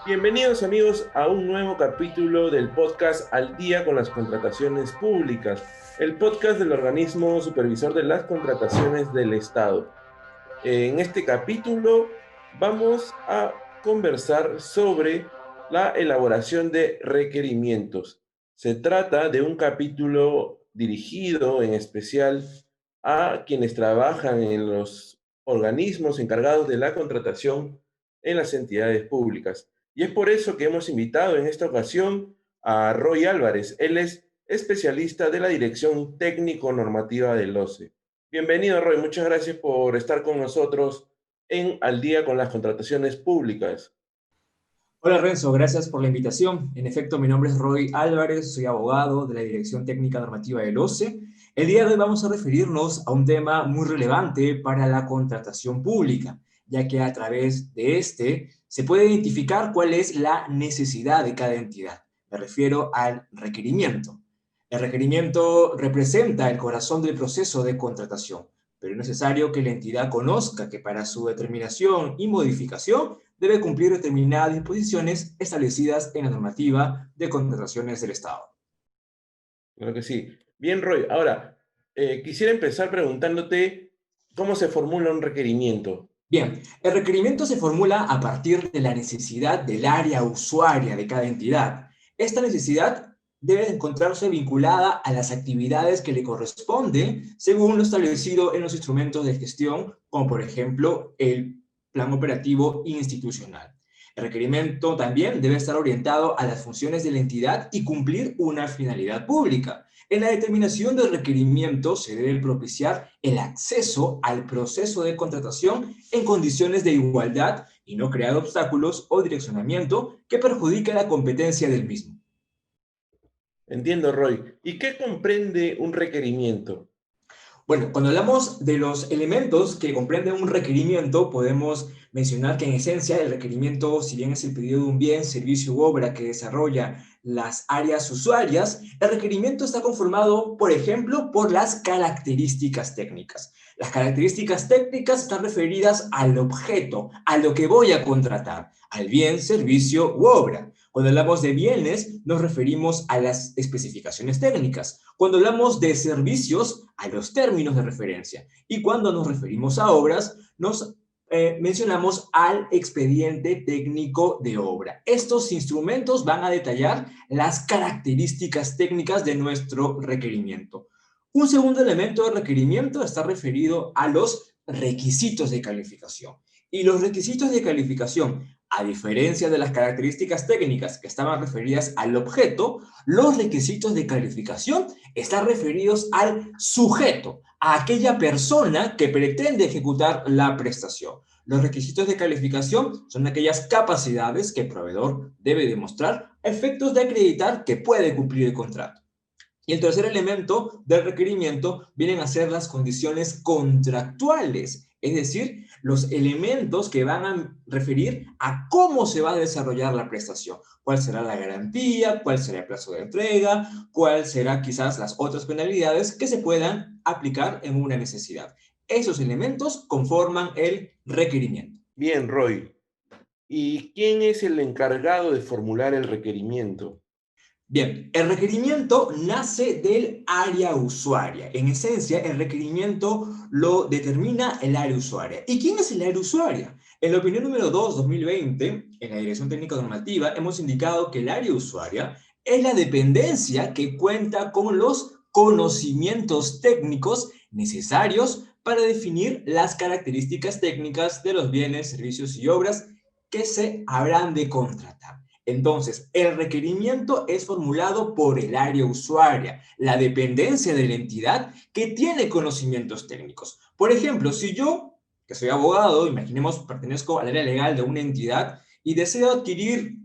Bienvenidos amigos a un nuevo capítulo del podcast Al Día con las Contrataciones Públicas, el podcast del organismo supervisor de las contrataciones del Estado. En este capítulo vamos a conversar sobre la elaboración de requerimientos. Se trata de un capítulo dirigido en especial a quienes trabajan en los organismos encargados de la contratación en las entidades públicas. Y es por eso que hemos invitado en esta ocasión a Roy Álvarez. Él es especialista de la Dirección Técnico-Normativa del OCE. Bienvenido, Roy. Muchas gracias por estar con nosotros en Al Día con las Contrataciones Públicas. Hola Renzo, gracias por la invitación. En efecto, mi nombre es Roy Álvarez, soy abogado de la Dirección Técnica Normativa del OCE. El día de hoy vamos a referirnos a un tema muy relevante para la contratación pública, ya que a través de este se puede identificar cuál es la necesidad de cada entidad. Me refiero al requerimiento. El requerimiento representa el corazón del proceso de contratación, pero es necesario que la entidad conozca que para su determinación y modificación debe cumplir determinadas disposiciones establecidas en la normativa de contrataciones del Estado. Claro que sí. Bien, Roy. Ahora, quisiera empezar preguntándote cómo se formula un requerimiento. Bien, el requerimiento se formula a partir de la necesidad del área usuaria de cada entidad. Esta necesidad debe encontrarse vinculada a las actividades que le corresponden según lo establecido en los instrumentos de gestión, como por ejemplo el Plan Operativo Institucional. El requerimiento también debe estar orientado a las funciones de la entidad y cumplir una finalidad pública. En la determinación del requerimiento se debe propiciar el acceso al proceso de contratación en condiciones de igualdad y no crear obstáculos o direccionamiento que perjudique la competencia del mismo. Entiendo, Roy. ¿Y qué comprende un requerimiento? Bueno, cuando hablamos de los elementos que comprenden un requerimiento, podemos mencionar que en esencia el requerimiento, si bien es el pedido de un bien, servicio u obra que desarrolla las áreas usuarias, el requerimiento está conformado, por ejemplo, por las características técnicas. Las características técnicas están referidas al objeto, a lo que voy a contratar, al bien, servicio u obra. Cuando hablamos de bienes, nos referimos a las especificaciones técnicas. Cuando hablamos de servicios, a los términos de referencia. Y cuando nos referimos a obras, nos mencionamos al expediente técnico de obra. Estos instrumentos van a detallar las características técnicas de nuestro requerimiento. Un segundo elemento de requerimiento está referido a los requisitos de calificación. Y los requisitos de calificación, a diferencia de las características técnicas que estaban referidas al objeto, los requisitos de calificación están referidos al sujeto, a aquella persona que pretende ejecutar la prestación. Los requisitos de calificación son aquellas capacidades que el proveedor debe demostrar a efectos de acreditar que puede cumplir el contrato. Y el tercer elemento del requerimiento vienen a ser las condiciones contractuales, es decir, los elementos que van a referir a cómo se va a desarrollar la prestación, cuál será la garantía, cuál será el plazo de entrega, cuál será quizás las otras penalidades que se puedan aplicar en una necesidad. Esos elementos conforman el requerimiento. Bien, Roy. ¿Y quién es el encargado de formular el requerimiento? Bien, el requerimiento nace del área usuaria. En esencia, el requerimiento lo determina el área usuaria. ¿Y quién es el área usuaria? En la opinión número 2/2020, en la Dirección Técnica Normativa, hemos indicado que el área usuaria es la dependencia que cuenta con los conocimientos técnicos necesarios para definir las características técnicas de los bienes, servicios y obras que se habrán de contratar. Entonces, el requerimiento es formulado por el área usuaria, la dependencia de la entidad que tiene conocimientos técnicos. Por ejemplo, si yo, que soy abogado, imaginemos, pertenezco al área legal de una entidad y deseo adquirir,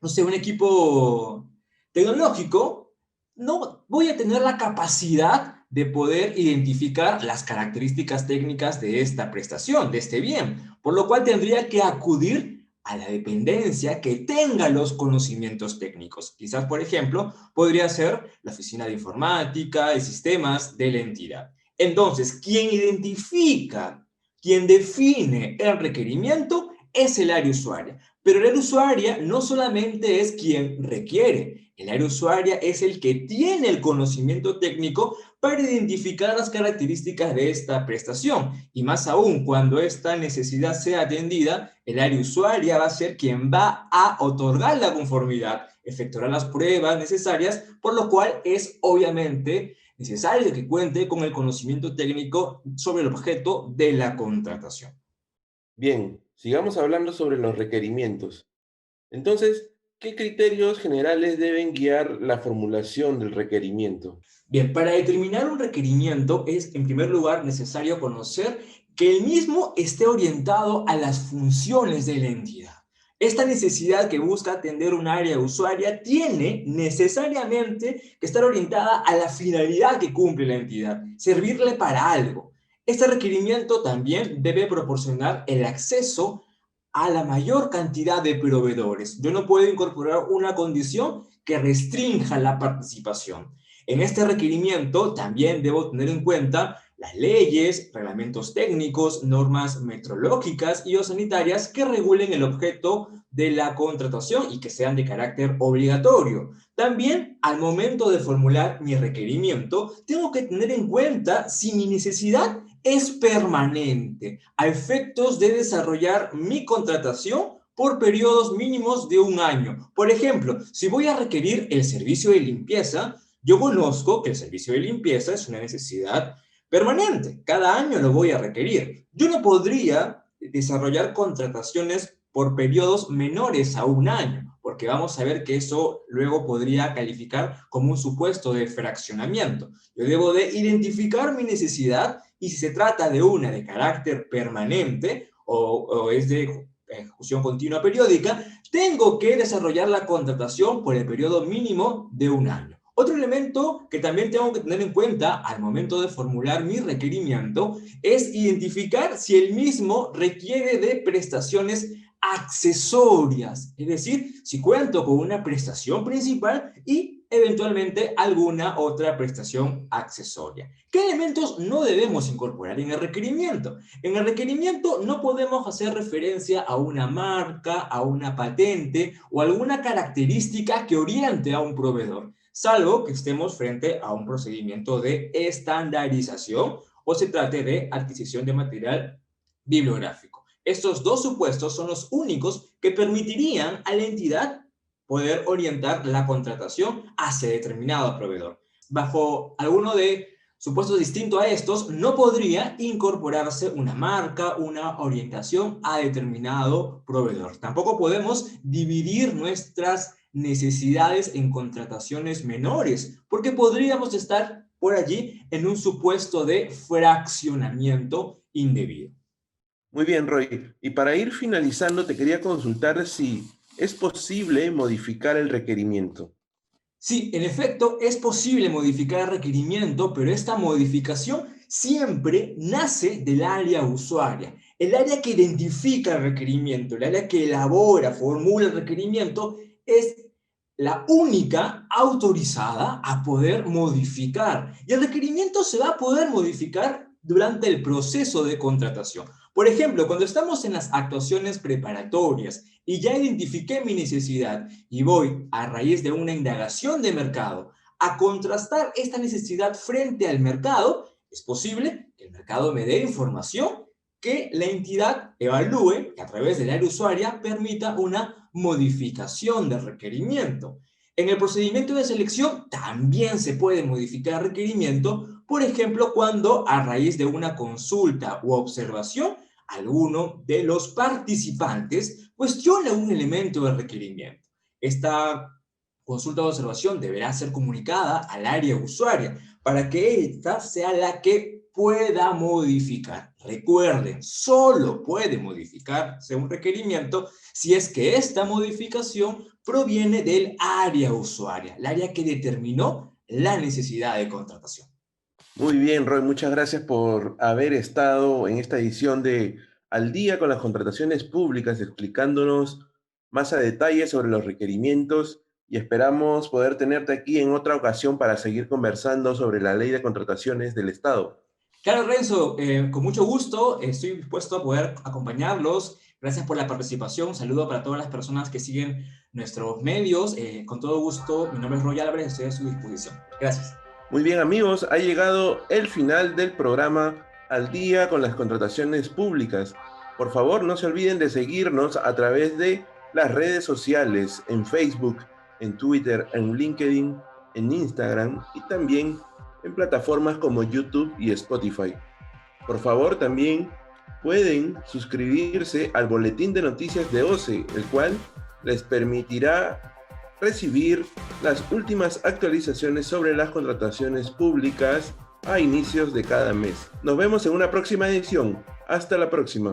no sé, un equipo tecnológico, no voy a tener la capacidad de poder identificar las características técnicas de esta prestación, de este bien, por lo cual tendría que acudir a la dependencia que tenga los conocimientos técnicos. Quizás, por ejemplo, podría ser la oficina de informática y sistemas de la entidad. Entonces, quien identifica, quien define el requerimiento es el área usuaria. Pero el área usuaria no solamente es quien requiere, el área usuaria es el que tiene el conocimiento técnico para identificar las características de esta prestación. Y más aún, cuando esta necesidad sea atendida, el área usuaria va a ser quien va a otorgar la conformidad, efectuará las pruebas necesarias, por lo cual es obviamente necesario que cuente con el conocimiento técnico sobre el objeto de la contratación. Bien, sigamos hablando sobre los requerimientos. Entonces, ¿qué criterios generales deben guiar la formulación del requerimiento? Bien, para determinar un requerimiento es, en primer lugar, necesario conocer que el mismo esté orientado a las funciones de la entidad. Esta necesidad que busca atender un área usuaria tiene necesariamente que estar orientada a la finalidad que cumple la entidad, servirle para algo. Este requerimiento también debe proporcionar el acceso a la mayor cantidad de proveedores. Yo no puedo incorporar una condición que restrinja la participación. En este requerimiento también debo tener en cuenta las leyes, reglamentos técnicos, normas metrológicas y o sanitarias que regulen el objeto de la contratación y que sean de carácter obligatorio. También, al momento de formular mi requerimiento, tengo que tener en cuenta si mi necesidad es permanente, a efectos de desarrollar mi contratación por periodos mínimos de un año. Por ejemplo, si voy a requerir el servicio de limpieza, yo conozco que el servicio de limpieza es una necesidad permanente. Cada año lo voy a requerir. Yo no podría desarrollar contrataciones por periodos menores a un año, porque vamos a ver que eso luego podría calificar como un supuesto de fraccionamiento. Yo debo de identificar mi necesidad y si se trata de una de carácter permanente o es de ejecución continua periódica, tengo que desarrollar la contratación por el periodo mínimo de un año. Otro elemento que también tengo que tener en cuenta al momento de formular mi requerimiento es identificar si el mismo requiere de prestaciones accesorias, es decir, si cuento con una prestación principal y eventualmente alguna otra prestación accesoria. ¿Qué elementos no debemos incorporar en el requerimiento? En el requerimiento no podemos hacer referencia a una marca, a una patente o alguna característica que oriente a un proveedor, salvo que estemos frente a un procedimiento de estandarización o se trate de adquisición de material bibliográfico. Estos dos supuestos son los únicos que permitirían a la entidad poder orientar la contratación hacia determinado proveedor. Bajo alguno de supuestos distintos a estos, no podría incorporarse una marca, una orientación a determinado proveedor. Tampoco podemos dividir nuestras necesidades en contrataciones menores, porque podríamos estar por allí en un supuesto de fraccionamiento indebido. Muy bien, Roy. Y para ir finalizando, te quería consultar si es posible modificar el requerimiento. Sí, en efecto, es posible modificar el requerimiento, pero esta modificación siempre nace del área usuaria. El área que identifica el requerimiento, el área que elabora, formula el requerimiento, es la única autorizada a poder modificar. Y el requerimiento se va a poder modificar durante el proceso de contratación. Por ejemplo, cuando estamos en las actuaciones preparatorias y ya identifiqué mi necesidad y voy a raíz de una indagación de mercado a contrastar esta necesidad frente al mercado, es posible que el mercado me dé información que la entidad evalúe, que a través del área usuaria permita una modificación del requerimiento. En el procedimiento de selección también se puede modificar el requerimiento, por ejemplo, cuando a raíz de una consulta u observación, alguno de los participantes cuestiona un elemento del requerimiento. Esta consulta o observación deberá ser comunicada al área usuaria para que ésta sea la que pueda modificar. Recuerden, solo puede modificarse un requerimiento si es que esta modificación proviene del área usuaria, el área que determinó la necesidad de contratación. Muy bien, Roy. Muchas gracias por haber estado en esta edición de Al día con las contrataciones públicas, explicándonos más a detalle sobre los requerimientos y esperamos poder tenerte aquí en otra ocasión para seguir conversando sobre la ley de contrataciones del Estado. Claro, Renzo, con mucho gusto estoy dispuesto a poder acompañarlos, Gracias por la participación. Un saludo para todas las personas que siguen nuestros medios. Con todo gusto, mi nombre es Roy Álvarez, estoy a su disposición. Gracias. Muy bien, amigos, ha llegado el final del programa Al Día con las Contrataciones Públicas. Por favor, no se olviden de seguirnos a través de las redes sociales, en Facebook, en Twitter, en LinkedIn, en Instagram y también en plataformas como YouTube y Spotify. Por favor, también pueden suscribirse al boletín de noticias de OCE, el cual les permitirá recibir las últimas actualizaciones sobre las contrataciones públicas a inicios de cada mes. Nos vemos en una próxima edición. Hasta la próxima.